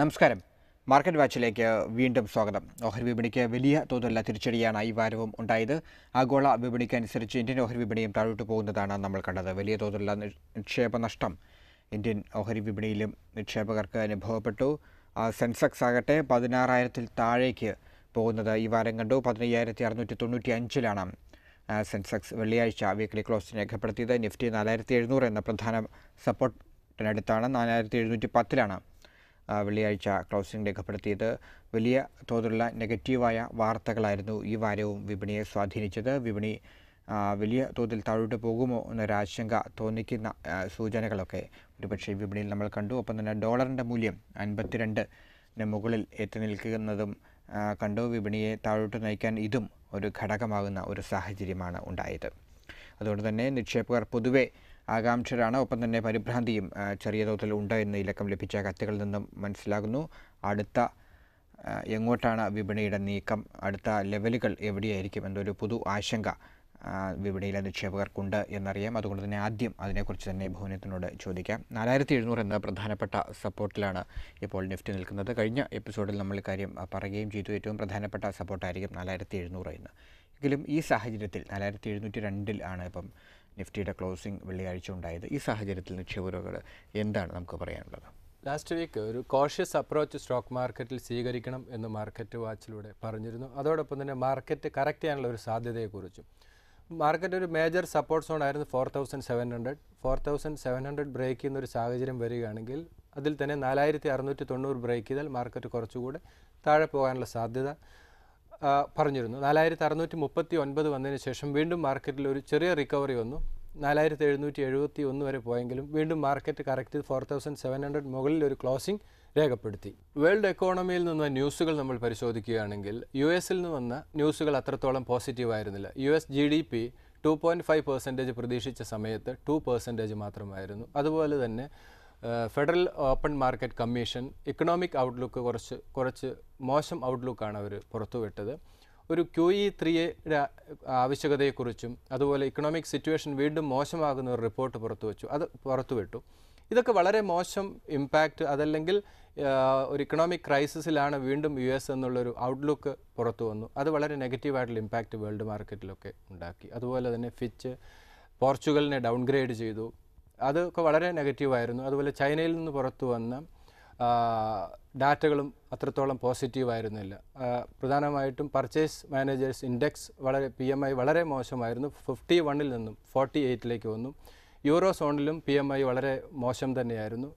നമസ്കാരം. മാർക്കറ്റ് വാച്ചിലേക്ക് വീണ്ടും സ്വാഗതം. ഓഹരി വിപണിക്ക് വലിയ തോതിലുള്ള തിരിച്ചടിയാണ് ഈ വാരവും ഉണ്ടായത്. ആഗോള വിപണിക്ക് അനുസരിച്ച് ഇന്ത്യൻ ഓഹരി വിപണിയും താഴോട്ട് പോകുന്നതാണ് നമ്മൾ കണ്ടത്. വലിയ തോതിലുള്ള നിക്ഷേപ നഷ്ടം ഇന്ത്യൻ ഓഹരി വിപണിയിലും നിക്ഷേപകർക്ക് അനുഭവപ്പെട്ടു. സെൻസെക്സ് ആകട്ടെ 16,000 താഴേക്ക് പോകുന്നത് ഈ വാരം കണ്ടു. 15,695 സെൻസെക്സ് വെള്ളിയാഴ്ച വീക്ക്ലി ക്ലോസ് രേഖപ്പെടുത്തിയത്. നിഫ്റ്റി 4,700 എന്ന പ്രധാന സപ്പോർട്ടിനടുത്താണ്. 4,710 വെള്ളിയാഴ്ച ക്ലോസിംഗ് രേഖപ്പെടുത്തിയത്. വലിയ തോതിലുള്ള നെഗറ്റീവായ വാർത്തകളായിരുന്നു ഈ വാരവും വിപണിയെ സ്വാധീനിച്ചത്. വിപണി വലിയ തോതിൽ താഴോട്ട് പോകുമോ എന്നൊരാശങ്ക തോന്നിക്കുന്ന സൂചനകളൊക്കെ ഒരുപക്ഷെ വിപണിയിൽ നമ്മൾ കണ്ടു. ഒപ്പം തന്നെ ഡോളറിൻ്റെ മൂല്യം 52 മുകളിൽ എത്തി നിൽക്കുന്നതും കണ്ടു. വിപണിയെ താഴോട്ട് നയിക്കാൻ ഇതും ഒരു ഘടകമാകുന്ന ഒരു സാഹചര്യമാണ് ഉണ്ടായത്. അതുകൊണ്ട് തന്നെ നിക്ഷേപകർ പൊതുവെ ആകാംക്ഷരാണ്. ഒപ്പം തന്നെ പരിഭ്രാന്തിയും ചെറിയ തോതിൽ ഉണ്ട് എന്ന് ഇലക്കം ലഭിച്ച കത്തുകളിൽ നിന്നും മനസ്സിലാകുന്നു. അടുത്ത എങ്ങോട്ടാണ് വിപണിയുടെ നീക്കം, അടുത്ത ലെവലുകൾ എവിടെയായിരിക്കും എന്നൊരു പൊതു ആശങ്ക വിപണിയിലെ നിക്ഷേപകർക്കുണ്ട് എന്നറിയാം. അതുകൊണ്ട് തന്നെ ആദ്യം അതിനെക്കുറിച്ച് തന്നെ ഭുവനത്തിനോട് ചോദിക്കാം. 4,700 എന്ന പ്രധാനപ്പെട്ട സപ്പോർട്ടിലാണ് ഇപ്പോൾ നിഫ്റ്റി നിൽക്കുന്നത്. കഴിഞ്ഞ എപ്പിസോഡിൽ നമ്മൾ കാര്യം പറയുകയും ചെയ്തു. ഏറ്റവും പ്രധാനപ്പെട്ട സപ്പോർട്ടായിരിക്കും 4,700 എന്ന്. എങ്കിലും ഈ സാഹചര്യത്തിൽ 4,702 ആണ് ഇപ്പം നിഫ്റ്റിയുടെ ക്ലോസിംഗ് വെള്ളിയാഴ്ച ഉണ്ടായത്. ഈ സാഹചര്യത്തിൽ നിക്ഷേപകരോട് എന്താണ് നമുക്ക് പറയാനുള്ളത്? ലാസ്റ്റ് വീക്ക് ഒരു കോഷ്യസ് അപ്രോച്ച് സ്റ്റോക്ക് മാർക്കറ്റിൽ സ്വീകരിക്കണം എന്ന് മാർക്കറ്റ് വാച്ചിലൂടെ പറഞ്ഞിരുന്നു. അതോടൊപ്പം തന്നെ മാർക്കറ്റ് കറക്റ്റ് ചെയ്യാനുള്ള ഒരു സാധ്യതയെക്കുറിച്ചും. മാർക്കറ്റ് ഒരു മേജർ സപ്പോർട്ട് സോൺ ആയിരുന്നു 4,700 ബ്രേക്ക് ചെയ്യുന്നൊരു സാഹചര്യം വരികയാണെങ്കിൽ അതിൽ തന്നെ 4,690 ബ്രേക്ക് ചെയ്താൽ മാർക്കറ്റ് കുറച്ചുകൂടെ താഴെ പോകാനുള്ള സാധ്യത പറഞ്ഞിരുന്നു. 4,639 വന്നതിന് ശേഷം വീണ്ടും മാർക്കറ്റിൽ ഒരു ചെറിയ റിക്കവറി വന്നു. 4,771 വരെ പോയെങ്കിലും വീണ്ടും മാർക്കറ്റ് കറക്റ്റ് 4,700 മുകളിൽ ഒരു ക്ലോസിംഗ് രേഖപ്പെടുത്തി. വേൾഡ് എക്കോണമിയിൽ നിന്ന് ന്യൂസുകൾ നമ്മൾ പരിശോധിക്കുകയാണെങ്കിൽ US-ൽ നിന്ന് വന്ന ന്യൂസുകൾ അത്രത്തോളം പോസിറ്റീവായിരുന്നില്ല. US GDP 2.5% പ്രതീക്ഷിച്ച സമയത്ത് 2% മാത്രമായിരുന്നു. അതുപോലെ തന്നെ federal open market commission economic outlook കുറച്ച് മോശം ഔട്ട്ലുക്കാണ് അവർ പുറത്തുവിട്ടത്. ഒരു QE3യുടെ ആവശ്യകതയെക്കുറിച്ചും അതുപോലെ ഇക്കണോമിക് സിറ്റുവേഷൻ വീണ്ടും മോശമാകുന്ന ഒരു റിപ്പോർട്ട് പുറത്തുവിട്ടു. ഇതൊക്കെ വളരെ മോശം ഇമ്പാക്റ്റ്, അതല്ലെങ്കിൽ ഒരു ഇക്കണോമിക് ക്രൈസിസിലാണ് വീണ്ടും US എന്നുള്ളൊരു ഔട്ട്ലുക്ക് പുറത്തു വന്നു. അത് വളരെ നെഗറ്റീവായിട്ടുള്ള ഇമ്പാക്റ്റ് വേൾഡ് മാർക്കറ്റിലൊക്കെ ഉണ്ടാക്കി. അതുപോലെ തന്നെ ഫിച്ച് പോർച്ചുഗലിനെ ഡൗൺഗ്രേഡ് ചെയ്തു. അതൊക്കെ വളരെ നെഗറ്റീവായിരുന്നു. അതുപോലെ ചൈനയിൽ നിന്ന് പുറത്തു വന്ന ഡാറ്റകളും അത്രത്തോളം പോസിറ്റീവായിരുന്നില്ല. പ്രധാനമായിട്ടും പർച്ചേസ് മാനേജേഴ്സ് ഇൻഡെക്സ് PMI വളരെ മോശമായിരുന്നു. 51 നിന്നും 48 വന്നു. യൂറോ സോണിലും PMI വളരെ മോശം തന്നെയായിരുന്നു.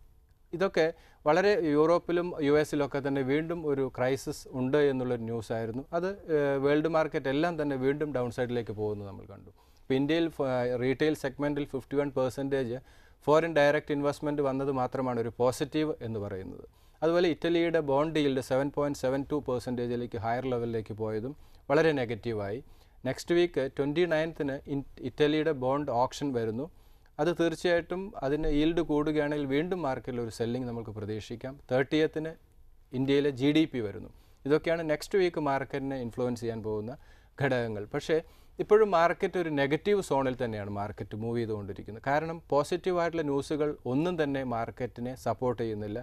ഇതൊക്കെ വളരെ യൂറോപ്പിലും US-ലൊക്കെ തന്നെ വീണ്ടും ഒരു ക്രൈസിസ് ഉണ്ട് എന്നുള്ളൊരു ന്യൂസായിരുന്നു. അത് വേൾഡ് മാർക്കറ്റ് എല്ലാം തന്നെ വീണ്ടും ഡൗൺ സൈഡിലേക്ക് പോകുന്നത് നമ്മൾ കണ്ടു. ഇപ്പോൾ ഇന്ത്യയിൽ റീറ്റെയിൽ സെഗ്മെൻറ്റിൽ 51% ഫോറിൻ ഡയറക്റ്റ് ഇൻവെസ്റ്റ്മെൻറ്റ് വന്നത് മാത്രമാണ് ഒരു പോസിറ്റീവ് എന്ന് പറയുന്നത്. അതുപോലെ ഇറ്റലിയുടെ ബോണ്ട് ഈൽഡ് 7.72% ഹയർ ലെവലിലേക്ക് പോയതും വളരെ നെഗറ്റീവായി. നെക്സ്റ്റ് വീക്ക് 29th ഇറ്റലിയുടെ ബോണ്ട് ഓപ്ഷൻ വരുന്നു. അത് തീർച്ചയായിട്ടും അതിന് ഈൽഡ് കൂടുകയാണെങ്കിൽ വീണ്ടും മാർക്കറ്റിൽ ഒരു സെല്ലിംഗ് നമുക്ക് പ്രതീക്ഷിക്കാം. 30th ഇന്ത്യയിലെ GDP വരുന്നു. ഇതൊക്കെയാണ് നെക്സ്റ്റ് വീക്ക് മാർക്കറ്റിനെ ഇൻഫ്ലുവൻസ് ചെയ്യാൻ പോകുന്ന ഘടകങ്ങൾ. പക്ഷേ ഇപ്പോഴും മാർക്കറ്റ് ഒരു നെഗറ്റീവ് സോണിൽ തന്നെയാണ് മാർക്കറ്റ് മൂവ് ചെയ്തുകൊണ്ടിരിക്കുന്നത്. കാരണം പോസിറ്റീവായിട്ടുള്ള ന്യൂസുകൾ ഒന്നും തന്നെ മാർക്കറ്റിനെ സപ്പോർട്ട് ചെയ്യുന്നില്ല.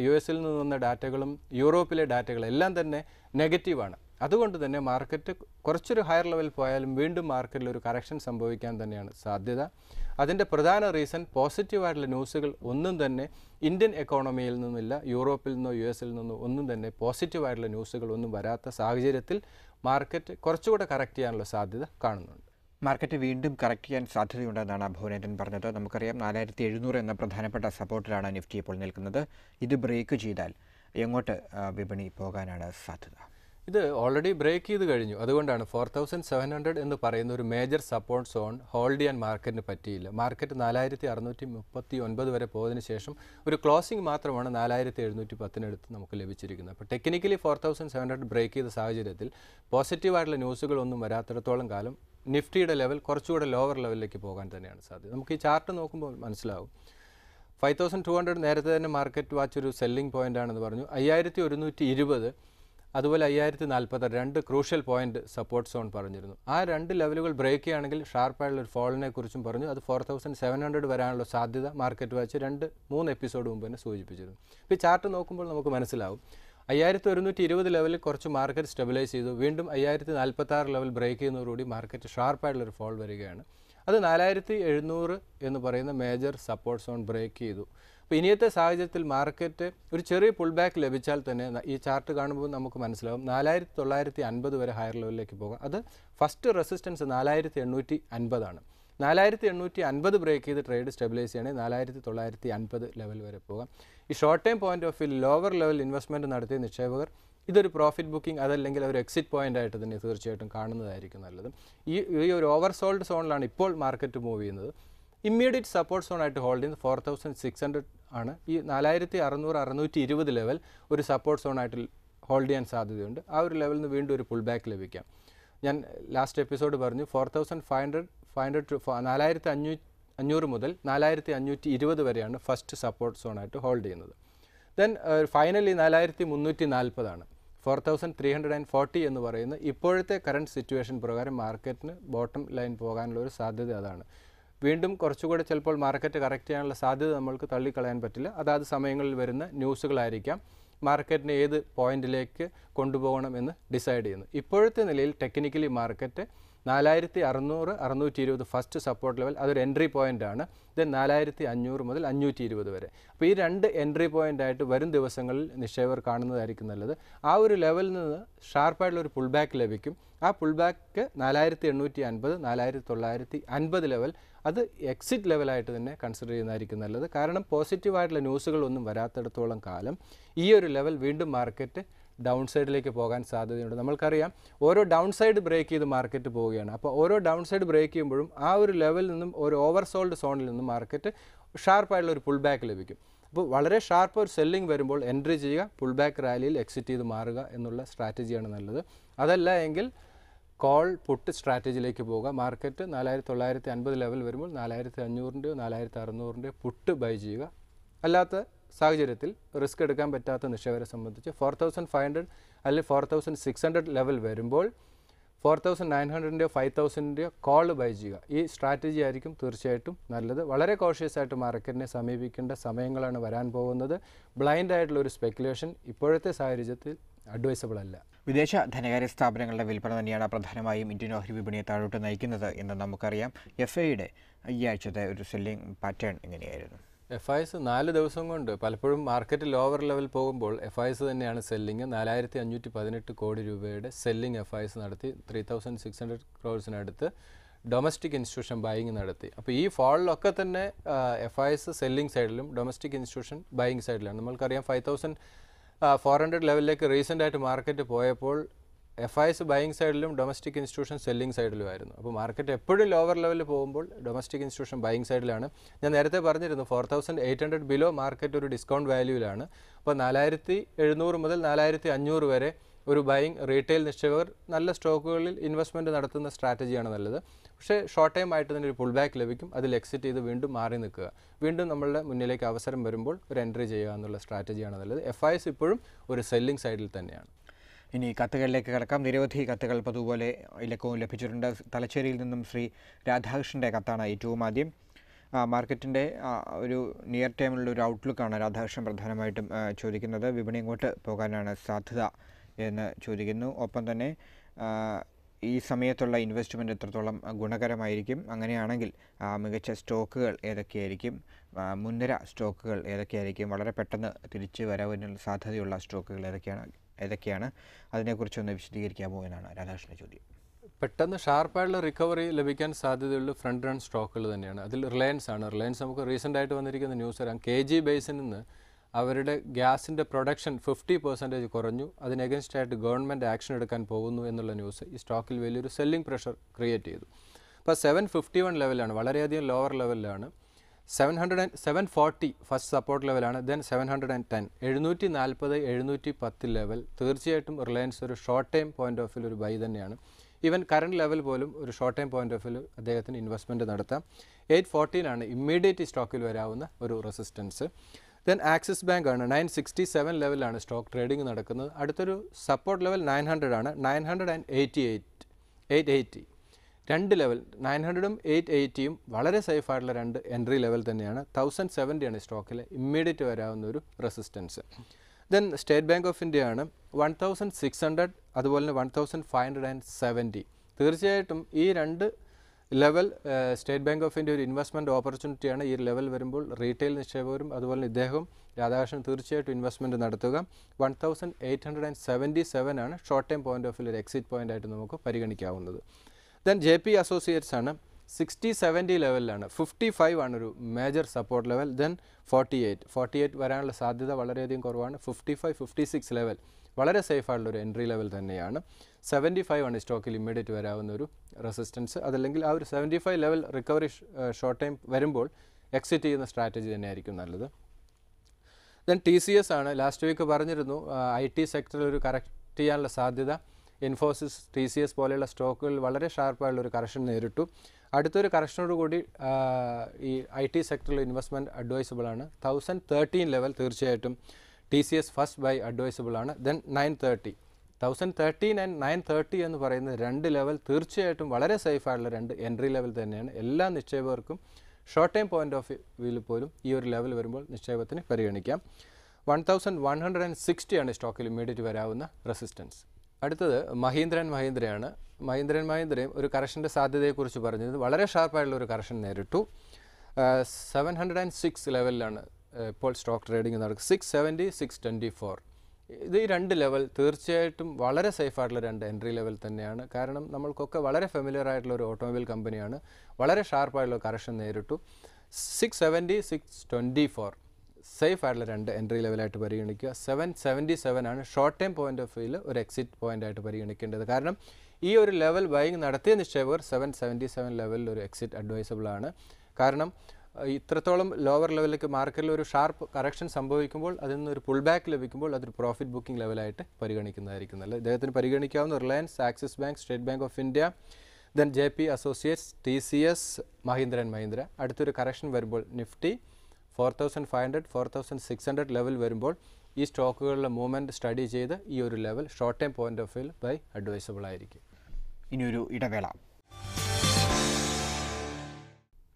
US-ൽ നിന്ന് വന്ന ഡാറ്റകളും യൂറോപ്പിലെ ഡാറ്റകളും എല്ലാം തന്നെ നെഗറ്റീവാണ്. അതുകൊണ്ട് തന്നെ മാർക്കറ്റ് കുറച്ചൊരു ഹയർ ലെവൽ പോയാലും വീണ്ടും മാർക്കറ്റിൽ ഒരു കറക്ഷൻ സംഭവിക്കാൻ തന്നെയാണ് സാധ്യത. അതിൻ്റെ പ്രധാന റീസൺ പോസിറ്റീവായിട്ടുള്ള ന്യൂസുകൾ ഒന്നും തന്നെ ഇന്ത്യൻ എക്കോണമിയിൽ നിന്നില്ല, യൂറോപ്പിൽ നിന്നോ US-ൽ നിന്നോ ഒന്നും തന്നെ പോസിറ്റീവായിട്ടുള്ള ന്യൂസുകൾ ഒന്നും വരാത്ത സാഹചര്യത്തിൽ മാർക്കറ്റ് കുറച്ചുകൂടെ കറക്റ്റ് ചെയ്യാനുള്ള സാധ്യത കാണുന്നുണ്ട്. മാർക്കറ്റ് വീണ്ടും കറക്റ്റ് ചെയ്യാൻ സാധ്യതയുണ്ടെന്നാണ് ഭുവനേന്ദ്രൻ പറഞ്ഞത്. നമുക്കറിയാം 4,700 എന്ന പ്രധാനപ്പെട്ട സപ്പോർട്ടിലാണ് നിഫ്റ്റി ഇപ്പോൾ നിൽക്കുന്നത്. ഇത് ബ്രേക്ക് ചെയ്താൽ എങ്ങോട്ട് വിപണി പോകാനാണ് സാധ്യത? ഇത് ഓൾറെഡി ബ്രേക്ക് ചെയ്ത് കഴിഞ്ഞു. അതുകൊണ്ടാണ് 4,700 എന്ന് പറയുന്ന ഒരു മേജർ സപ്പോർട്ട് സോൺ ഹോൾഡ് ചെയ്യാൻ മാർക്കറ്റിന് പറ്റിയില്ല. മാർക്കറ്റ് 4,639 വരെ പോയതിനു ശേഷം ഒരു ക്ലോസിംഗ് മാത്രമാണ് 4,710 നമുക്ക് ലഭിച്ചിരിക്കുന്നത്. അപ്പോൾ ടെക്നിക്കലി 4,700 ബ്രേക്ക് ചെയ്ത സാഹചര്യത്തിൽ പോസിറ്റീവായിട്ടുള്ള ന്യൂസുകളൊന്നും വരാത്തിടത്തോളം കാലം നിഫ്റ്റിയുടെ ലെവൽ കുറച്ചുകൂടെ ലോവർ ലെവലിലേക്ക് പോകാൻ തന്നെയാണ് സാധ്യത. നമുക്ക് ഈ ചാർട്ട് നോക്കുമ്പോൾ മനസ്സിലാവും. 5,200 നേരത്തെ തന്നെ മാർക്കറ്റ് വാച്ച് ഒരു സെല്ലിംഗ് പോയിൻ്റ് ആണെന്ന് പറഞ്ഞു. 5,120 അതുപോലെ 5046 രണ്ട് ക്രൂഷ്യൽ പോയിന്റ് സപ്പോർട്ട് സോൺ പറഞ്ഞിരുന്നു. ആ രണ്ട് ലെവലുകൾ ബ്രേക്ക് ചെയ്യുകയാണെങ്കിൽ ഷാർപ്പായുള്ള ഒരു ഫോളിനെ കുറിച്ചും പറഞ്ഞു. അത് 4700 വരാനുള്ള സാധ്യത മാർക്കറ്റ് വാച്ച് 2-3 എപ്പിസോഡ് മുമ്പ് തന്നെ സൂചിപ്പിച്ചിരുന്നു. ഇപ്പോൾ ഈ ചാർട്ട് നോക്കുമ്പോൾ നമുക്ക് മനസ്സിലാവും 5120 ലെവലിൽ കുറച്ച് മാർക്കറ്റ് സ്റ്റെബിലൈസ് ചെയ്തു. വീണ്ടും 5046 ലെവൽ ബ്രേക്ക് ചെയ്യുന്നതോടുകൂടി മാർക്കറ്റ് ഷാർപ്പായിട്ടുള്ളൊരു ഫോൾ വരികയാണ്. അത് 4700 എന്ന് പറയുന്ന മേജർ സപ്പോർട്ട് സോൺ ബ്രേക്ക് ചെയ്തു. അപ്പോൾ ഇനിയത്തെ സാഹചര്യത്തിൽ മാർക്കറ്റ് ഒരു ചെറിയ പുൾ ബാക്ക് ലഭിച്ചാൽ തന്നെ ഈ ചാർട്ട് കാണുമ്പോൾ നമുക്ക് മനസ്സിലാവും 4950 വരെ ഹയർ ലെവലിലേക്ക് പോകാം. അത് ഫസ്റ്റ് റെസിസ്റ്റൻസ് 4850 ആണ്. 4850 ബ്രേക്ക് ചെയ്ത് ട്രേഡ് സ്റ്റെബിലൈസ് ചെയ്യണമെങ്കിൽ 4950 ലെവൽ വരെ പോകാം. ഈ short time point of view lower level investment നടത്തിയ നിക്ഷേപകർ ഇതൊരു പ്രോഫിറ്റ് ബുക്കിംഗ് അതല്ലെങ്കിൽ ഒരു എക്സിറ്റ് പോയിന്റ് ആയിട്ട് തന്നെ തീർച്ചയായിട്ടും കാണുന്നതായിരിക്കും നല്ലത്. ഈ ഒരു ഓവർസോൾഡ് സോണിലാണ് ഇപ്പോൾ മാർക്കറ്റ് മൂവ് ചെയ്യുന്നത്. ഇമ്മീഡിയറ്റ് സപ്പോർട്ട് സോൺ ആയിട്ട് ഹോൾഡ് ചെയ്യുന്നത് 4600 ആണ്. ഈ 4600-620 ലെവൽ ഒരു സപ്പോർട്ട് സോണായിട്ട് ഹോൾഡ് ചെയ്യാൻ സാധ്യതയുണ്ട്. ആ ഒരു ലെവലിൽ നിന്ന് വീണ്ടും ഒരു പുൾ ബാക്ക് ലഭിക്കാം. ഞാൻ ലാസ്റ്റ് എപ്പിസോഡ് പറഞ്ഞു 4500 മുതൽ 4520 വരെയാണ് ഫസ്റ്റ് സപ്പോർട്ട് സോണായിട്ട് ഹോൾഡ് ചെയ്യുന്നത്. ദെൻ ഫൈനലി 4340 ആണ്. 4340 എന്ന് പറയുന്ന ഇപ്പോഴത്തെ കറണ്ട് സിറ്റുവേഷൻ പ്രകാരം മാർക്കറ്റിന് ബോട്ടം ലൈൻ പോകാനുള്ള ഒരു സാധ്യത അതാണ്. വീണ്ടും കുറച്ചുകൂടെ ചിലപ്പോൾ മാർക്കറ്റ് കറക്റ്റ് ചെയ്യാനുള്ള സാധ്യത നമ്മൾക്ക് തള്ളിക്കളയാൻ പറ്റില്ല. അതാത് സമയങ്ങളിൽ വരുന്ന ന്യൂസുകളായിരിക്കാം മാർക്കറ്റിനെ ഏത് പോയിന്റിലേക്ക് കൊണ്ടുപോകണമെന്ന് ഡിസൈഡ് ചെയ്യുന്നു. ഇപ്പോഴത്തെ നിലയിൽ technically market 4600-620 first support level അതൊരു എൻട്രി പോയിൻ്റ് ആണ്. ദെൻ 4500 മുതൽ 520 വരെ. അപ്പോൾ ഈ രണ്ട് എൻട്രി പോയിൻ്റായിട്ട് വരും ദിവസങ്ങളിൽ നിക്ഷേപകർ കാണുന്നതായിരിക്കും നല്ലത്. ആ ഒരു ലെവലിൽ നിന്ന് ഷാർപ്പായിട്ടുള്ളൊരു പുൾ ബാക്ക് ലഭിക്കും. ആ പുൾ ബാക്ക് 4850-4950 ലെവൽ അത് എക്സിറ്റ് ലെവലായിട്ട് തന്നെ കൺസിഡർ ചെയ്യുന്നതായിരിക്കും നല്ലത്. കാരണം പോസിറ്റീവായിട്ടുള്ള ന്യൂസുകളൊന്നും വരാത്തിടത്തോളം കാലം ഈ ഒരു ലെവൽ വീണ്ടും മാർക്കറ്റ് ഡൗൺ സൈഡിലേക്ക് പോകാൻ സാധ്യതയുണ്ട്. നമ്മൾക്കറിയാം ഓരോ ഡൗൺ സൈഡ് ബ്രേക്ക് ചെയ്ത് മാർക്കറ്റ് പോവുകയാണ്. അപ്പോൾ ഓരോ ഡൗൺ സൈഡ് ബ്രേക്ക് ചെയ്യുമ്പോഴും ആ ഒരു ലെവലിൽ നിന്നും ഒരു ഓവർസോൾഡ് സോണിൽ നിന്നും മാർക്കറ്റ് ഷാർപ്പായിട്ടുള്ള ഒരു പുൾ ബാക്ക് ലഭിക്കും. അപ്പോൾ വളരെ ഷാർപ്പ് ഒരു സെല്ലിംഗ് വരുമ്പോൾ എൻട്രി ചെയ്യുക, പുൾ ബാക്ക് റാലിയിൽ എക്സിറ്റ് ചെയ്ത് മാറുക എന്നുള്ള സ്ട്രാറ്റജിയാണ് നല്ലത്. അതല്ല എങ്കിൽ കോൾ പുട്ട് സ്ട്രാറ്റജിയിലേക്ക് പോകുക. മാർക്കറ്റ് 4950 ലെവൽ വരുമ്പോൾ 4500-ൻ്റെയോ 4600-ൻ്റെയോ പുട്ട് ബൈ ചെയ്യുക. അല്ലാത്ത സാഹചര്യത്തിൽ റിസ്ക് എടുക്കാൻ പറ്റാത്ത നിക്ഷേപകരെ സംബന്ധിച്ച് 4500 അല്ലെങ്കിൽ 4600 ലെവൽ വരുമ്പോൾ 4900-ൻ്റെയോ 5000-ൻ്റെയോ കോൾ ബൈ ചെയ്യുക. ഈ സ്ട്രാറ്റജി ആയിരിക്കും തീർച്ചയായിട്ടും നല്ലത്. വളരെ കോഷ്യസ് ആയിട്ട് മാർക്കറ്റിനെ സമീപിക്കേണ്ട സമയങ്ങളാണ് വരാൻ പോകുന്നത്. ബ്ലൈൻഡ് ആയിട്ടുള്ള ഒരു സ്പെക്കുലേഷൻ ഇപ്പോഴത്തെ സാഹചര്യത്തിൽ അഡ്വൈസബിൾ അല്ല. വിദേശ ധനകാര്യ സ്ഥാപനങ്ങളുടെ വിൽപ്പന തന്നെയാണ് പ്രധാനമായും ഇന്ത്യൻ ഓഹരി വിപണിയെ താഴോട്ട് നയിക്കുന്നത് എന്ന് നമുക്കറിയാം. FIയുടെ ഈ ആഴ്ചത്തെ ഒരു സെല്ലിംഗ് പാറ്റേൺ എങ്ങനെയായിരുന്നു? FIs 4 ദിവസം കൊണ്ട് പലപ്പോഴും മാർക്കറ്റ് ലോവർ ലെവൽ പോകുമ്പോൾ FIs തന്നെയാണ് സെല്ലിങ്. 4518 കോടി രൂപയുടെ സെല്ലിംഗ് FIs നടത്തി. 3600 ക്രോഴ്സിനടുത്ത് ഡൊമസ്റ്റിക് ഇൻസ്റ്റിറ്റ്യൂഷൻ ബൈയിങ് നടത്തി. അപ്പോൾ ഈ ഫോളിലൊക്കെ തന്നെ FIs സെല്ലിംഗ് സൈഡിലും ഡൊമസ്റ്റിക് ഇൻസ്റ്റിറ്റ്യൂഷൻ ബൈയിങ് സൈഡിലാണ്. നമ്മൾക്കറിയാം 5400 ലെവലിലേക്ക് റീസെൻ്റായിട്ട് മാർക്കറ്റ് പോയപ്പോൾ FIs ബൈയിങ് സൈഡിലും ഡൊമസ്റ്റിക് ഇൻസ്റ്റിറ്റ്യൂഷൻ സെല്ലിംഗ് സൈഡിലുമായിരുന്നു. അപ്പോൾ മാർക്കറ്റ് എപ്പോഴും ലോവർ ലെവലിൽ പോകുമ്പോൾ ഡൊമസ്റ്റിക് ഇൻസ്റ്റിറ്റ്യൂഷൻ ബൈയിങ് സൈഡിലാണ്. ഞാൻ നേരത്തെ പറഞ്ഞിരുന്നു 4800 ബിലോ മാർക്കറ്റ് ഒരു ഡിസ്കൗണ്ട് വാല്യൂവിലാണ്. അപ്പോൾ 4700 മുതൽ 4500 വരെ ഒരു ബൈയിങ് റീറ്റെയിൽ നിക്ഷേപകർ നല്ല സ്റ്റോക്കുകളിൽ ഇൻവെസ്റ്റ്മെൻറ്റ് നടത്തുന്ന സ്ട്രാറ്റജിയാണ് നല്ലത്. പക്ഷേ ഷോർട്ട് ടൈം ആയിട്ട് തന്നെ ഒരു പുൾ ബാക്ക് ലഭിക്കും. അതിൽ എക്സിറ്റ് ചെയ്ത് വീണ്ടും മാറി നിൽക്കുക. വീണ്ടും നമ്മളുടെ മുന്നിലേക്ക് അവസരം വരുമ്പോൾ ഒരു എൻട്രി ചെയ്യുക എന്നുള്ള സ്ട്രാറ്റജിയാണ് നല്ലത്. FIs ഇപ്പോഴും ഒരു സെല്ലിംഗ് സൈഡിൽ തന്നെയാണ്. ഇനി കത്തുകളിലേക്ക് കിടക്കാം. നിരവധി കത്തുകൾ പതുപോലെ ഇലക്കവും ലഭിച്ചിട്ടുണ്ട്. തലശ്ശേരിയിൽ നിന്നും ശ്രീ രാധാകൃഷ്ണൻ്റെ കത്താണ് ഏറ്റവും ആദ്യം. മാർക്കറ്റിൻ്റെ ഒരു നിയർ ടൈമിലുള്ള ഒരു ഔട്ട്ലുക്കാണ് രാധാകൃഷ്ണൻ പ്രധാനമായിട്ടും ചോദിക്കുന്നത്. വിപണി എങ്ങോട്ട് പോകാനാണ് സാധ്യത എന്ന് ചോദിക്കുന്നു. ഒപ്പം തന്നെ ഈ സമയത്തുള്ള ഇൻവെസ്റ്റ്മെൻറ്റ് എത്രത്തോളം ഗുണകരമായിരിക്കും, അങ്ങനെയാണെങ്കിൽ മികച്ച സ്റ്റോക്കുകൾ ഏതൊക്കെയായിരിക്കും, മുൻനിര സ്റ്റോക്കുകൾ ഏതൊക്കെയായിരിക്കും, വളരെ പെട്ടെന്ന് തിരിച്ച് വരവിനുള്ള സാധ്യതയുള്ള സ്റ്റോക്കുകൾ ഏതൊക്കെയാണ് അതിനെക്കുറിച്ചൊന്ന് വിശദീകരിക്കാമോ എന്നാണ് രാധാകൃഷ്ണൻ്റെ ചോദ്യം. പെട്ടെന്ന് ഷാർപ്പായിട്ടുള്ള റിക്കവറി ലഭിക്കാൻ സാധ്യതയുള്ള ഫ്രണ്ട് റൺ സ്റ്റോക്കുകൾ തന്നെയാണ്. അതിൽ റിലയൻസ് ആണ്. റിലയൻസ് നമുക്ക് റീസെൻ്റായിട്ട് വന്നിരിക്കുന്ന ന്യൂസ് അറിയാം. KG ബേസിൽ നിന്ന് അവരുടെ ഗ്യാസിൻ്റെ പ്രൊഡക്ഷൻ 50% കുറഞ്ഞു. അതിന് എഗൻസ്റ്റ് ആയിട്ട് ഗവൺമെൻറ് ആക്ഷൻ എടുക്കാൻ പോകുന്നു എന്നുള്ള ന്യൂസ് ഈ സ്റ്റോക്കിൽ വലിയൊരു സെല്ലിംഗ് പ്രഷർ ക്രിയേറ്റ് ചെയ്തു. അപ്പോൾ 751 ലെവലാണ്, വളരെയധികം ലോവർ ലെവലിലാണ്. 740 ഫസ്റ്റ് സപ്പോർട്ട് ലെവലാണ്. ദെൻ 710 740-710 ലെവൽ തീർച്ചയായിട്ടും റിലയൻസ് ഒരു short time point of view ഒരു ബൈ തന്നെയാണ്. ഈവൻ കറണ്ട് ലെവൽ പോലും ഒരു short time point of view അദ്ദേഹത്തിന് ഇൻവെസ്റ്റ്മെൻറ്റ് നടത്താം. 814 ആണ് ഇമ്മീഡിയറ്റ് സ്റ്റോക്കിൽ വരാവുന്ന ഒരു റെസിസ്റ്റൻസ്. ദെൻ ആക്സിസ് ബാങ്ക് ആണ് 967 ലെവലിലാണ് സ്റ്റോക്ക് ട്രേഡിംഗ് നടക്കുന്നത്. അടുത്തൊരു സപ്പോർട്ട് ലെവൽ 900 ആണ്, 880 രണ്ട് ലെവൽ 900ഉം 880യും വളരെ സേഫ് ആയിട്ടുള്ള രണ്ട് എൻട്രി ലെവൽ തന്നെയാണ്. 1070 ആണ് സ്റ്റോക്കിൽ ഇമ്മീഡിയറ്റ് വരാവുന്ന ഒരു resistance. Then state Bank of India ആണ് 1600, അതുപോലെ തന്നെ 1570. തീർച്ചയായിട്ടും ഈ രണ്ട് level state Bank of India ഒരു ഇൻവെസ്റ്റ്മെൻറ്റ് ഓപ്പർച്യൂണിറ്റിയാണ്. ഈ ലെവൽ വരുമ്പോൾ റീറ്റെയിൽ നിക്ഷേപകരും അതുപോലെ ഇദ്ദേഹവും രാധാകൃഷ്ണൻ തീർച്ചയായിട്ടും ഇൻവെസ്റ്റ്മെൻറ്റ് നടത്തുക. 1877 ആണ് short time point of view ഒരു എക്സിറ്റ് പോയിൻ്റ് ആയിട്ട് നമുക്ക് പരിഗണിക്കാവുന്നത്. ദെൻ JP അസോസിയേറ്റ്സ് ആണ് 60-70 ലെവലിലാണ്. 55 ആണ് ഒരു മേജർ സപ്പോർട്ട് ലെവൽ. ദെൻ 48 വരാനുള്ള സാധ്യത വളരെയധികം കുറവാണ്. 55-56 ലെവൽ വളരെ സേഫ് ആയിട്ടുള്ള ഒരു എൻട്രി ലെവൽ തന്നെയാണ്. 75 ആണ് സ്റ്റോക്കിൽ ഇമ്മീഡിയറ്റ് വരാവുന്ന ഒരു റെസിസ്റ്റൻസ്. അതല്ലെങ്കിൽ ആ ഒരു 75 ലെവൽ റിക്കവറി ഷോർട്ട് ടൈം വരുമ്പോൾ എക്സിറ്റ് ചെയ്യുന്ന സ്ട്രാറ്റജി തന്നെയായിരിക്കും നല്ലത്. ദെൻ TCS ആണ് ലാസ്റ്റ് വീക്ക് പറഞ്ഞിരുന്നു IT സെക്ടറിൽ ഒരു കറക്റ്റ് ചെയ്യാനുള്ള സാധ്യത. ഇൻഫോസിസ്, TCS പോലെയുള്ള സ്റ്റോക്കുകൾ വളരെ ഷാർപ്പായുള്ളൊരു കറക്ഷൻ നേരിട്ടു. അടുത്തൊരു കറക്ഷനോട് കൂടി ഈ IT സെക്ടറിൽ ഇൻവെസ്റ്റ്മെൻറ്റ് അഡ്വൈസബിൾ ആണ്. 1013 ലെവൽ തീർച്ചയായിട്ടും TCS ഫസ്റ്റ് ബൈ അഡ്വൈസബിൾ ആണ്. ദെൻ 930, 1013 ആൻഡ് 930 എന്ന് പറയുന്ന രണ്ട് ലെവൽ തീർച്ചയായിട്ടും വളരെ സേഫ് ആയിട്ടുള്ള രണ്ട് എൻട്രി ലെവൽ തന്നെയാണ്. എല്ലാ നിക്ഷേപകർക്കും ഷോർട്ട് ടൈം പോയിന്റ് ഓഫ് വ്യൂവിൽ പോലും ഈ ഒരു ലെവൽ വരുമ്പോൾ നിക്ഷേപത്തിന് പരിഗണിക്കാം. 1160 ആണ് സ്റ്റോക്കിൽ ഇമ്മീഡിയറ്റ് വരാവുന്ന റെസിസ്റ്റൻസ്. അടുത്തത് മഹീന്ദ്രയാണ്. മഹീന്ദ്രയും ഒരു കറക്ഷൻ്റെ സാധ്യതയെക്കുറിച്ച് പറഞ്ഞത് വളരെ ഷാർപ്പായിട്ടുള്ള ഒരു കറക്ഷൻ നേരിട്ടു. 706 ലെവലിലാണ് ഇപ്പോൾ സ്റ്റോക്ക് ട്രേഡിംഗ് നടക്കുക. 670, 624 ഇത് ഈ രണ്ട് ലെവൽ തീർച്ചയായിട്ടും വളരെ സേഫ് ആയിട്ടുള്ള രണ്ട് എൻട്രി ലെവൽ തന്നെയാണ്. കാരണം നമ്മൾക്കൊക്കെ വളരെ ഫെമിലിയർ ആയിട്ടുള്ള ഒരു ഓട്ടോമൊബൈൽ കമ്പനിയാണ്. വളരെ ഷാർപ്പായിട്ടുള്ള കറക്ഷൻ നേരിട്ടു. 670, 624 സേഫ് ആയിട്ടുള്ള രണ്ട് എൻട്രി ലെവലായിട്ട് പരിഗണിക്കുക. 777 ആണ് ഷോർട്ട് ടൈം പോയിന്റ് ഓഫ് വ്യൂവിൽ ഒരു എക്സിറ്റ് പോയിന്റ് ആയിട്ട് പരിഗണിക്കേണ്ടത്. കാരണം ഈ ഒരു ലെവൽ ബൈയിങ് നടത്തിയ നിക്ഷേപകർ 777 ലെവലിൽ ഒരു എക്സിറ്റ് അഡ്വൈസബിൾ ആണ്. കാരണം ഇത്രത്തോളം ലോവർ ലെവലിലേക്ക് മാർക്കറ്റിൽ ഒരു ഷാർപ്പ് കറക്ഷൻ സംഭവിക്കുമ്പോൾ അതിൽ നിന്നൊരു പുൾ ബാക്ക് ലഭിക്കുമ്പോൾ അതൊരു പ്രോഫിറ്റ് ബുക്കിംഗ് ലെവലായിട്ട് പരിഗണിക്കുന്നതായിരിക്കും നല്ലത്. ഇദ്ദേഹത്തിന് പരിഗണിക്കാവുന്ന Reliance, Axis Bank, State Bank of India, then JP associates, TCS, Mahindra. അടുത്തൊരു കറക്ഷൻ വരുമ്പോൾ നിഫ്റ്റി 4500, 4600 ലെവൽ വരുമ്പോൾ ഈ സ്റ്റോക്കുകളിലെ മൂവ്മെൻറ്റ് സ്റ്റഡി ചെയ്ത് ഈ ഒരു level short time point of view by advisable ആയിരിക്കും. ഇനിയൊരു ഇടവേള.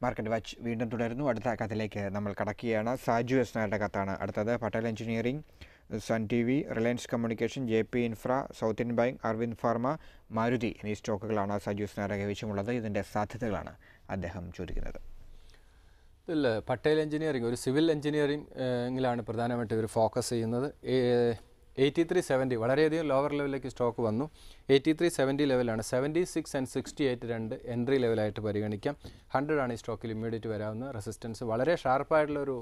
മാർക്കറ്റ് വാച്ച് വീണ്ടും തുടരുന്നു. അടുത്ത കത്തിലേക്ക് നമ്മൾ കടക്കുകയാണ്. സാജു എസ് നായരുടെ കത്താണ് അടുത്തത്. Patel engineering, Sun TV, Reliance communication, JP infra, south Indian bank, Aravind pharma, Maruti എന്നീ സ്റ്റോക്കുകളാണ് സാജു എസ് നായരുടെ കൈവശമുള്ളത്. ഇതിൻ്റെ സാധ്യതകളാണ് അദ്ദേഹം ചോദിക്കുന്നത്. ഇതിൽ പട്ടേൽ എഞ്ചിനീയറിംഗ് ഒരു സിവിൽ എഞ്ചിനീയറിംഗിലാണ് പ്രധാനമായിട്ട് ഇവർ ഫോക്കസ് ചെയ്യുന്നത്. 8370 വളരെയധികം ലോവർ ലെവലിലേക്ക് സ്റ്റോക്ക് വന്നു. 8370 ലെവലാണ്. 76 ആൻഡ് 68 രണ്ട് എൻട്രി ലെവലായിട്ട് പരിഗണിക്കാം. 100 ആണ് ഈ സ്റ്റോക്കിൽ ഇമ്മീഡിയറ്റ് വരാവുന്ന റെസിസ്റ്റൻസ്. വളരെ ഷാർപ്പായിട്ടുള്ളൊരു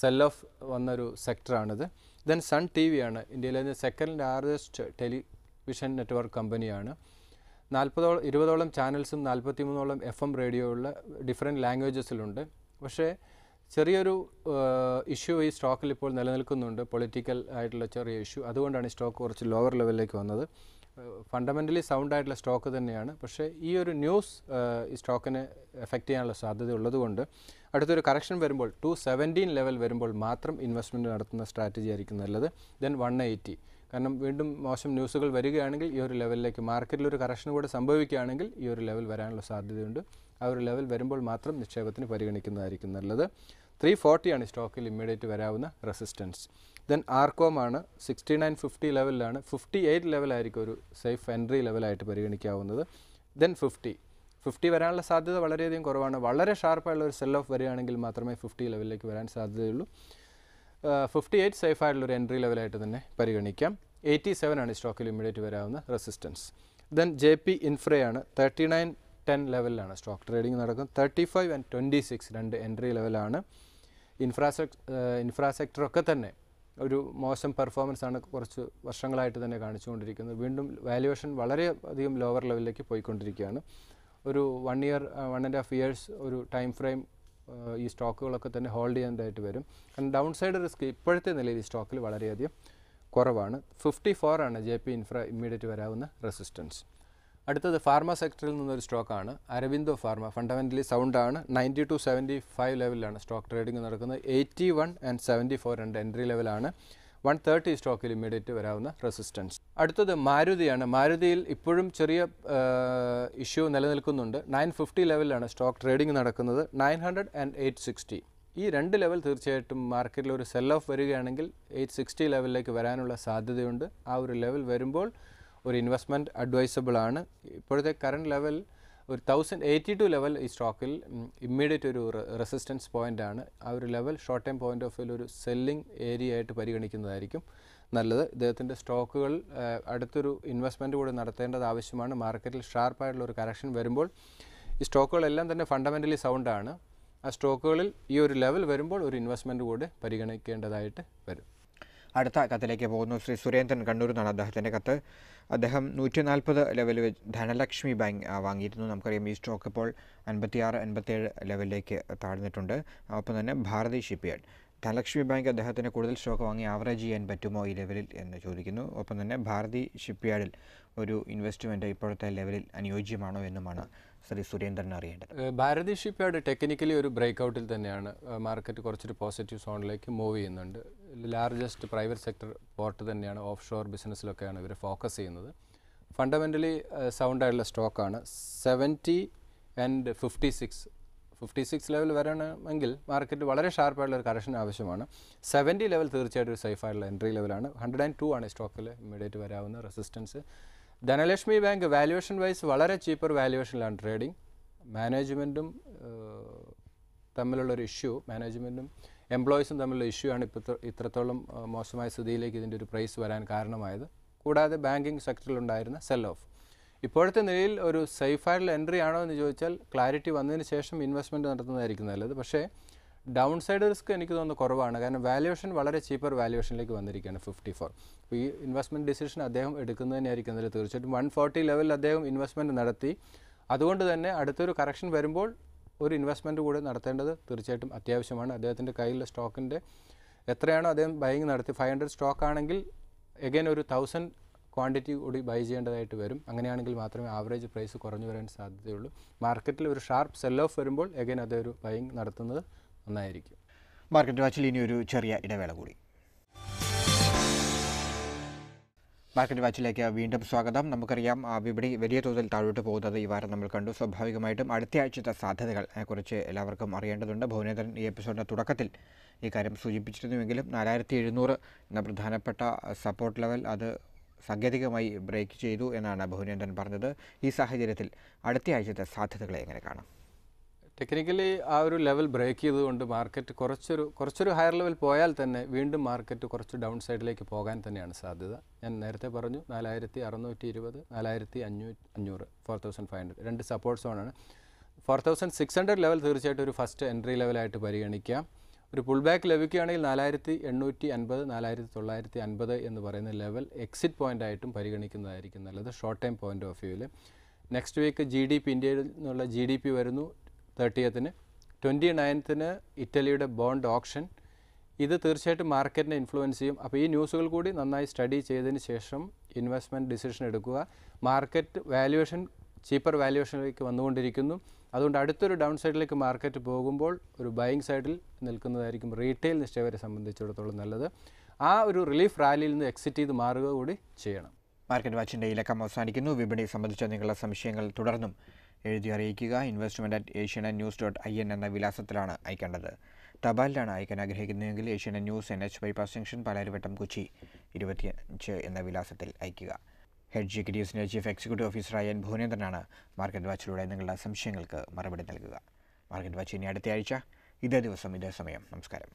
സെൽ ഓഫ് വന്നൊരു സെക്ടറാണിത്. ദെൻ സൺ TV ആണ് ഇന്ത്യയിലെ സെക്കൻഡ് ലാർജസ്റ്റ് ടെലിവിഷൻ നെറ്റ്വർക്ക് കമ്പനിയാണ്. 20ഓളം ചാനൽസും 43ഓളം FM റേഡിയോ ഉള്ള ഡിഫറെൻറ്റ് ലാംഗ്വേജസിലുണ്ട്. പക്ഷേ ചെറിയൊരു ഇഷ്യൂ ഈ സ്റ്റോക്കിൽ ഇപ്പോൾ നിലനിൽക്കുന്നുണ്ട്, പൊളിറ്റിക്കൽ ആയിട്ടുള്ള ചെറിയ ഇഷ്യൂ. അതുകൊണ്ടാണ് ഈ സ്റ്റോക്ക് കുറച്ച് ലോവർ ലെവലിലേക്ക് വന്നത്. ഫണ്ടമെൻ്റലി സൗണ്ട് ആയിട്ടുള്ള സ്റ്റോക്ക് തന്നെയാണ്. പക്ഷേ ഈ ഒരു ന്യൂസ് ഈ സ്റ്റോക്കിനെ എഫക്റ്റ് ചെയ്യാനുള്ള സാധ്യത ഉള്ളതുകൊണ്ട് അടുത്തൊരു കറക്ഷൻ വരുമ്പോൾ 217 ലെവൽ വരുമ്പോൾ മാത്രം ഇൻവെസ്റ്റ്മെൻറ്റ് നടത്തുന്ന സ്ട്രാറ്റജി ആയിരിക്കും നല്ലത്. ദെൻ 180, കാരണം വീണ്ടും മോശം ന്യൂസുകൾ വരികയാണെങ്കിൽ ഈ ഒരു ലെവലിലേക്ക് മാർക്കറ്റിലൊരു കറക്ഷൻ കൂടെ സംഭവിക്കുകയാണെങ്കിൽ ഈ ഒരു ലെവൽ വരാനുള്ള സാധ്യതയുണ്ട്. ആ ഒരു ലെവൽ വരുമ്പോൾ മാത്രം നിക്ഷേപത്തിന് പരിഗണിക്കുന്നതായിരിക്കും നല്ലത്. 340 ആണ് സ്റ്റോക്കിൽ ഇമ്മീഡിയറ്റ് വരാവുന്ന റെസിസ്റ്റൻസ്. ദെൻ ആർകോം ആണ് 6950 ലെവലിലാണ്. 58 ലെവലായിരിക്കും ഒരു സേഫ് എൻട്രി ലെവലായിട്ട് പരിഗണിക്കാവുന്നത്. ദെൻ 50 വരാനുള്ള സാധ്യത വളരെയധികം കുറവാണ്. വളരെ ഷാർപ്പായുള്ള ഒരു സെൽ ഓഫ് വരികയാണെങ്കിൽ മാത്രമേ 50 ലെവലിലേക്ക് വരാൻ സാധ്യതയുള്ളൂ. 58 സേഫ് ആയിട്ടുള്ളൊരു എൻട്രി ലെവലായിട്ട് തന്നെ പരിഗണിക്കാം. 87 ആണ് സ്റ്റോക്കിൽ ഇമ്മീഡിയറ്റ് വരാവുന്ന റെസിസ്റ്റൻസ്. ദെൻ JP ഇൻഫ്രയാണ് 3910 ലെവലിലാണ് സ്റ്റോക്ക് ട്രേഡിംഗ് നടക്കുന്നത്. 35 ആൻഡ് 26 രണ്ട് എൻട്രി ലെവലാണ്. ഇൻഫ്രാസ്ട്രക്ചറൊക്കെ തന്നെ ഒരു മോശം പെർഫോമൻസ് ആണ് കുറച്ച് വർഷങ്ങളായിട്ട് തന്നെ കാണിച്ചുകൊണ്ടിരിക്കുന്നത്. വീണ്ടും വാല്യുവേഷൻ വളരെ അധികം ലോവർ ലെവലിലേക്ക് പോയിക്കൊണ്ടിരിക്കുകയാണ്. ഒരു 1 year 1.5 years ഒരു ടൈം ഫ്രെയിം ഈ സ്റ്റോക്കുകളൊക്കെ തന്നെ ഹോൾഡ് ചെയ്യാനായിട്ട് വരും. കാരണം ഡൗൺ സൈഡ് റിസ്ക് ഇപ്പോഴത്തെ നിലയിൽ ഈ സ്റ്റോക്കിൽ വളരെയധികം കുറവാണ്. 54 ആണ് JP ഇൻഫ്ര ഇമ്മീഡിയറ്റ് വരാവുന്ന റെസിസ്റ്റൻസ്. അടുത്തത് ഫാർമ സെക്ടറിൽ നിന്നൊരു സ്റ്റോക്കാണ് അരബിന്ദോ ഫാർമ. ഫണ്ടമെൻ്റലി സൗണ്ടാണ്. 90 to 75 ലെവലിലാണ് സ്റ്റോക്ക് ട്രേഡിംഗ് നടക്കുന്നത്. 81 and 74 രണ്ട് എൻട്രി ലെവലാണ്. 130 സ്റ്റോക്കിൽ ഇമ്മീഡിയറ്റ് വരാവുന്ന റെസിസ്റ്റൻസ്. അടുത്തത് മാരുതിയാണ്. മാരുതിയിൽ ഇപ്പോഴും ചെറിയ ഇഷ്യൂ നിലനിൽക്കുന്നുണ്ട്. 950 ലെവലിലാണ് സ്റ്റോക്ക് ട്രേഡിംഗ് നടക്കുന്നത്. 900 and 860 ഈ രണ്ട് ലെവൽ തീർച്ചയായിട്ടും മാർക്കറ്റിൽ ഒരു സെൽ ഓഫ് വരികയാണെങ്കിൽ 860 ലെവലിലേക്ക് വരാനുള്ള സാധ്യതയുണ്ട്. ആ ഒരു ലെവൽ വരുമ്പോൾ ഒരു ഇൻവെസ്റ്റ്മെൻറ്റ് അഡ്വൈസബിൾ ആണ്. ഇപ്പോഴത്തെ കറണ്ട് ലെവൽ ഒരു 1082 ലെവൽ ഈ സ്റ്റോക്കിൽ ഇമ്മീഡിയറ്റ് ഒരു റെസിസ്റ്റൻസ് പോയിൻ്റ് ആണ്. ആ ഒരു level short time point of view ഒരു സെല്ലിംഗ് ഏരിയ ആയിട്ട് പരിഗണിക്കുന്നതായിരിക്കും നല്ലത്. ഇദ്ദേഹത്തിൻ്റെ സ്റ്റോക്കുകൾ അടുത്തൊരു ഇൻവെസ്റ്റ്മെൻറ്റ് കൂടി നടത്തേണ്ടത് ആവശ്യമാണ്. മാർക്കറ്റിൽ ഷാർപ്പായിട്ടുള്ള ഒരു കറക്ഷൻ വരുമ്പോൾ ഈ സ്റ്റോക്കുകളെല്ലാം തന്നെ ഫണ്ടമെൻ്റലി സൗണ്ടാണ്. ആ സ്റ്റോക്കുകളിൽ ഈ ഒരു ലെവൽ വരുമ്പോൾ ഒരു ഇൻവെസ്റ്റ്മെൻറ്റ് കൂടി പരിഗണിക്കേണ്ടതായിട്ട് വരും. അടുത്ത കത്തിലേക്ക് പോകുന്നു. ശ്രീ സുരേന്ദ്രൻ കണ്ണൂർ നിന്നാണ് അദ്ദേഹത്തിൻ്റെ കത്ത്. അദ്ദേഹം 140 ലെവലിൽ ധനലക്ഷ്മി ബാങ്ക് വാങ്ങിയിരുന്നു. നമുക്കറിയാം ഈ സ്റ്റോക്ക് ഇപ്പോൾ 56-57 ലെവലിലേക്ക് താഴ്ന്നിട്ടുണ്ട്. ഒപ്പം തന്നെ ഭാരതി ഷിപ്പ്യാർഡ്. ധനലക്ഷ്മി ബാങ്ക് അദ്ദേഹത്തിന് കൂടുതൽ സ്റ്റോക്ക് വാങ്ങി ആവറേജ് ചെയ്യാൻ പറ്റുമോ ഈ ലെവലിൽ എന്ന് ചോദിക്കുന്നു. ഒപ്പം തന്നെ ഭാരതി ഷിപ്പ്യാർഡിൽ ഒരു ഇൻവെസ്റ്റ്മെൻറ്റ് ഇപ്പോഴത്തെ ലെവലിൽ അനുയോജ്യമാണോ എന്നുമാണ് ശ്രീ സുരേന്ദ്രൻ അറിയേണ്ടത്. ഭാരതി ഷിപ്പ്യാർഡ് ടെക്നിക്കലി ഒരു ബ്രേക്ക് ഔട്ടിൽ തന്നെയാണ്. മാർക്കറ്റ് കുറച്ചൊരു പോസിറ്റീവ് സോണിലേക്ക് മൂവ് ചെയ്യുന്നുണ്ട്. ലാർജസ്റ്റ് പ്രൈവറ്റ് സെക്ടർ പോർട്ട് തന്നെയാണ്. ഓഫ് ഷോർ ബിസിനസ്സിലൊക്കെയാണ് ഇവർ ഫോക്കസ് ചെയ്യുന്നത്. ഫണ്ടമെൻ്റലി സൗണ്ടായിട്ടുള്ള സ്റ്റോക്കാണ്. 70 and 56 ലെവൽ വരണമെങ്കിൽ മാർക്കറ്റ് വളരെ ഷാർപ്പായിട്ടുള്ള ഒരു കറക്ഷൻ ആവശ്യമാണ്. 70 ലെവൽ തീർച്ചയായിട്ടും ഒരു സേഫായിട്ടുള്ള എൻട്രി ലെവലാണ്. 102 ആണ് സ്റ്റോക്കിൽ ഇമ്മീഡിയറ്റ് വരാവുന്ന resistance. Dhanlaxmi bank valuation wise വളരെ ചീപ്പർ വാല്യുവേഷനിലാണ് ട്രേഡിംഗ്. മാനേജ്മെൻറ്റും തമ്മിലുള്ളൊരു ഇഷ്യൂ, മാനേജ്മെൻറ്റും എംപ്ലോയീസും തമ്മിലുള്ള ഇഷ്യൂ ആണ് ഇപ്പോൾ ഇത്രത്തോളം മോശമായ സ്ഥിതിയിലേക്ക് ഇതിൻ്റെ ഒരു പ്രൈസ് വരാൻ കാരണമായത്. കൂടാതെ ബാങ്കിങ് സെക്ടറിലുണ്ടായിരുന്ന സെൽ ഓഫ്. ഇപ്പോഴത്തെ നിലയിൽ ഒരു സേഫായിട്ടുള്ള എൻട്രി ആണോ എന്ന് ചോദിച്ചാൽ ക്ലാരിറ്റി വന്നതിന് ശേഷം ഇൻവെസ്റ്റ്മെൻറ്റ് നടത്തുന്നതായിരിക്കും നല്ലത്. പക്ഷേ ഡൗൺ സൈഡ് റിസ്ക് എനിക്ക് തോന്നുന്നു കുറവാണ്. കാരണം വാല്യുവേഷൻ വളരെ ചീപ്പർ വാല്യുവേഷനിലേക്ക് വന്നിരിക്കുകയാണ് 54. അപ്പോൾ ഈ ഇൻവെസ്റ്റ്മെൻറ്റ് ഡിസിഷൻ അദ്ദേഹം എടുക്കുന്നതിനായിരിക്കും അതിൽ തീർച്ചയായിട്ടും 140 ലെവലിൽ അദ്ദേഹം ഇൻവെസ്റ്റ്മെൻറ്റ് നടത്തി. അതുകൊണ്ട് തന്നെ അടുത്തൊരു കറക്ഷൻ വരുമ്പോൾ ഒരു ഇൻവെസ്റ്റ്മെൻറ്റ് കൂടെ നടത്തേണ്ടത് തീർച്ചയായിട്ടും അത്യാവശ്യമാണ്. അദ്ദേഹത്തിൻ്റെ കയ്യിലുള്ള സ്റ്റോക്കിൻ്റെ എത്രയാണോ അദ്ദേഹം ബൈങ് നടത്തി 500 സ്റ്റോക്ക് ആണെങ്കിൽ എഗൈൻ ഒരു 1000 ക്വാണ്ടിറ്റി കൂടി ബൈ ചെയ്യേണ്ടതായിട്ട് വരും. അങ്ങനെയാണെങ്കിൽ മാത്രമേ ആവറേജ് പ്രൈസ് കുറഞ്ഞു വരാൻ സാധ്യതയുള്ളൂ. മാർക്കറ്റിൽ ഒരു ഷാർപ്പ് സെൽ ഓഫ് വരുമ്പോൾ എഗൈൻ അതൊരു ബൈങ് നടത്തുന്നത് നന്നായിരിക്കും. മാർക്കറ്റ് വാച്ചിൽ ഇനി ഒരു ചെറിയ ഇടവേള കൂടി. മാർക്കറ്റ് വാച്ചിലേക്ക് വീണ്ടും സ്വാഗതം. നമുക്കറിയാം വിപണി വലിയ തോതിൽ താഴോട്ട് പോകുന്നത് ഈ വാരം നമ്മൾ കണ്ടു. സ്വാഭാവികമായിട്ടും അടുത്ത ആഴ്ചത്തെ സാധ്യതകൾ കുറിച്ച് എല്ലാവർക്കും അറിയേണ്ടതുണ്ട്. ഭുവനേന്ദ്രൻ ഈ എപ്പിസോഡിൻ്റെ തുടക്കത്തിൽ ഈ കാര്യം സൂചിപ്പിച്ചിരുന്നുവെങ്കിലും 4700 എന്ന പ്രധാനപ്പെട്ട സപ്പോർട്ട് ലെവൽ അത് സാങ്കേതികമായി ബ്രേക്ക് ചെയ്തു എന്നാണ് ഭുവനേന്ദ്രൻ പറഞ്ഞത്. ഈ സാഹചര്യത്തിൽ അടുത്ത ആഴ്ചത്തെ സാധ്യതകളെ എങ്ങനെ കാണാം? ടെക്നിക്കലി ആ ഒരു ലെവൽ ബ്രേക്ക് ചെയ്തുകൊണ്ട് മാർക്കറ്റ് കുറച്ചൊരു ഹയർ ലെവൽ പോയാൽ തന്നെ വീണ്ടും മാർക്കറ്റ് കുറച്ച് ഡൗൺ സൈഡിലേക്ക് പോകാൻ തന്നെയാണ് സാധ്യത. ഞാൻ നേരത്തെ പറഞ്ഞു 4620, 4500, 4500 രണ്ട് സപ്പോർട്ട് സോണാണ്. 4600 ലെവൽ തീർച്ചയായിട്ടും ഒരു ഫസ്റ്റ് എൻട്രി ലെവലായിട്ട് പരിഗണിക്കാം. ഒരു പുൾ ബാക്ക് ലഭിക്കുകയാണെങ്കിൽ 4850, 4950 എന്ന് പറയുന്ന ലെവൽ എക്സിറ്റ് പോയിൻ്റ് ആയിട്ടും പരിഗണിക്കുന്നതായിരിക്കും നല്ലത് ഷോർട്ട് ടൈം പോയിൻ്റ് ഓഫ് വ്യൂവിൽ. നെക്സ്റ്റ് വീക്ക് GDP ഇന്ത്യയിൽ നിന്നുള്ള GDP വരുന്നു 30th. 29th ഇറ്റലിയുടെ ബോണ്ട് ഓപ്ഷൻ. ഇത് തീർച്ചയായിട്ടും മാർക്കറ്റിനെ ഇൻഫ്ലുവൻസ് ചെയ്യും. അപ്പോൾ ഈ ന്യൂസുകൾ കൂടി നന്നായി സ്റ്റഡി ചെയ്തതിന് ശേഷം ഇൻവെസ്റ്റ്മെൻറ്റ് ഡിസിഷൻ എടുക്കുക. മാർക്കറ്റ് വാല്യുവേഷൻ ചീപ്പർ വാല്യുവേഷനിലേക്ക് വന്നുകൊണ്ടിരിക്കുന്നു. അതുകൊണ്ട് അടുത്തൊരു ഡൗൺ സൈഡിലേക്ക് മാർക്കറ്റ് പോകുമ്പോൾ ഒരു ബൈയിങ് സൈഡിൽ നിൽക്കുന്നതായിരിക്കും റീറ്റെയിൽ നിക്ഷേപകരെ സംബന്ധിച്ചിടത്തോളം നല്ലത്. ആ ഒരു റിലീഫ് റാലിയിൽ നിന്ന് എക്സിറ്റ് ചെയ്ത് മാറുക കൂടി ചെയ്യണം. മാർക്കറ്റ് വാച്ചിൻ്റെ ഈ ലക്കം അവസാനിക്കുന്നു. വിപണി സംബന്ധിച്ച നിങ്ങളുടെ സംശയങ്ങൾ തുടർന്നും എഴുതി അറിയിക്കുക. investment@asiannews.in എന്ന വിലാസത്തിലാണ് അയക്കേണ്ടത്. തപാലിലാണ് അയക്കാൻ ആഗ്രഹിക്കുന്നതെങ്കിൽ Asianet News NH bypass junction, Palarivattam, Kochi 25 എന്ന വിലാസത്തിൽ അയയ്ക്കുക. ഹെഡ്ജ് എക്വിറ്റീസിൻ്റെ ചീഫ് എക്സിക്യൂട്ടീവ് ഓഫീസറായ N. ഭുവനേന്ദ്രനാണ് മാർക്കറ്റ് വാച്ചിലൂടെ നിങ്ങളുടെ സംശയങ്ങൾക്ക് മറുപടി നൽകുക. മാർക്കറ്റ് വാച്ച് ഇനി അടുത്ത ആഴ്ച ഇതേ ദിവസം ഇതേ സമയം. നമസ്കാരം.